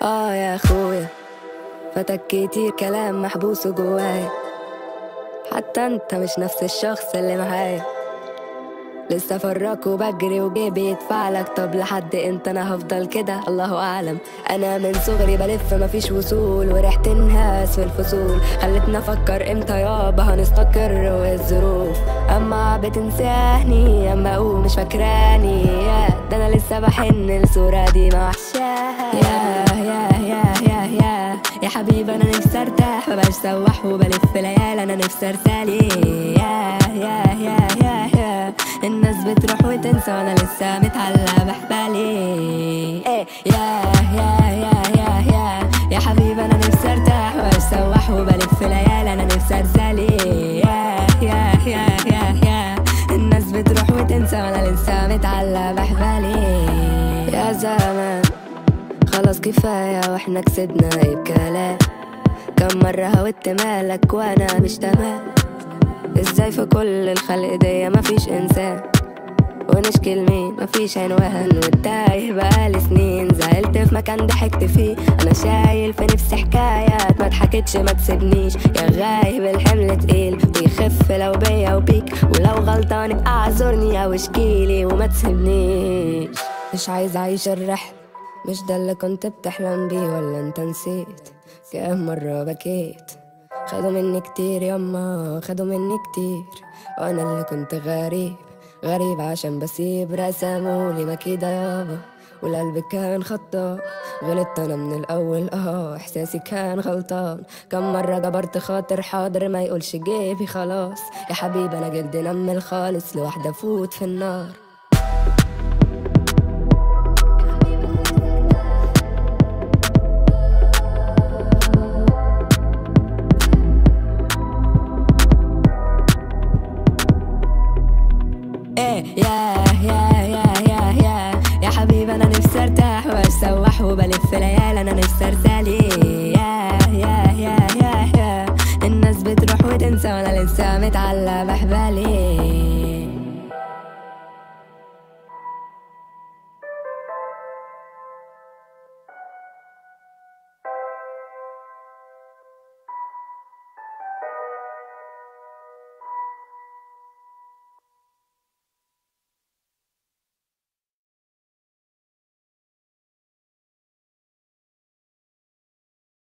يا اخويا، فاتك كتير كلام محبوس جوايا، حتى انت مش نفس الشخص اللي معايا. لسه فراك وبجري وجيبي يدفعلك، طب لحد امتى انا هفضل كده؟ الله اعلم. انا من صغري بلف مفيش وصول، وريحة الناس في الفصول خلتني افكر امتى يابا هنستقر والظروف. اما بتنساني اما اقول مش فاكراني، ده انا لسه بحن الصورة دي ما وحشاها. يا حبيبي انا نفسي ارتاح، مبقاش سواح وبلف ليالي، انا نفسي ارسالي. يا الناس بتروح وتنسى وانا لسه متعلقة بحبالي. يا حبيبي انا نفسي ارتاح، مبقاش سواح وبلف ليالي، انا نفسي ارسالي. يا الناس بتروح وتنسى وانا لسه متعلقة بحبالي. يا زمان خلاص كفاية واحنا كسبنا اي بكلام، كم مرة هودت مالك وانا مش تمام. ازاي في كل الخلق دي مفيش انسان، ونشكي لمين مفيش عنوان، والتايه بقالي سنين زعلت في مكان ضحكت فيه. انا شايل في نفسي حكايات ما ضحكتش ما تسيبنيش، يا غايب الحمل تقيل ويخف لو بيا وبيك، ولو غلطان ابقى اعذرني او اشكيلي وما تسيبنيش. مش عايز اعيش الرحلة، مش ده اللي كنت بتحلم بيه ولا انت نسيت؟ كام مرة بكيت، خدوا مني كتير يما خدوا مني كتير، وانا اللي كنت غريب عشان بسيب. رسمولي مكيدة يابا والقلب كان خطان، غلطت انا من الاول احساسي كان غلطان. كم مرة جبرت خاطر حاضر ما يقولش جيبي خلاص. يا حبيبي انا جلدي نمل خالص لوحدة فوت في النار. يا حبيبي انا نفسي ارتاح مبقاش سواح وبلف ليالي، انا نفسي ارسالي. يا الناس بتروح وتنسى وانا لسه متعلقة بحبالي.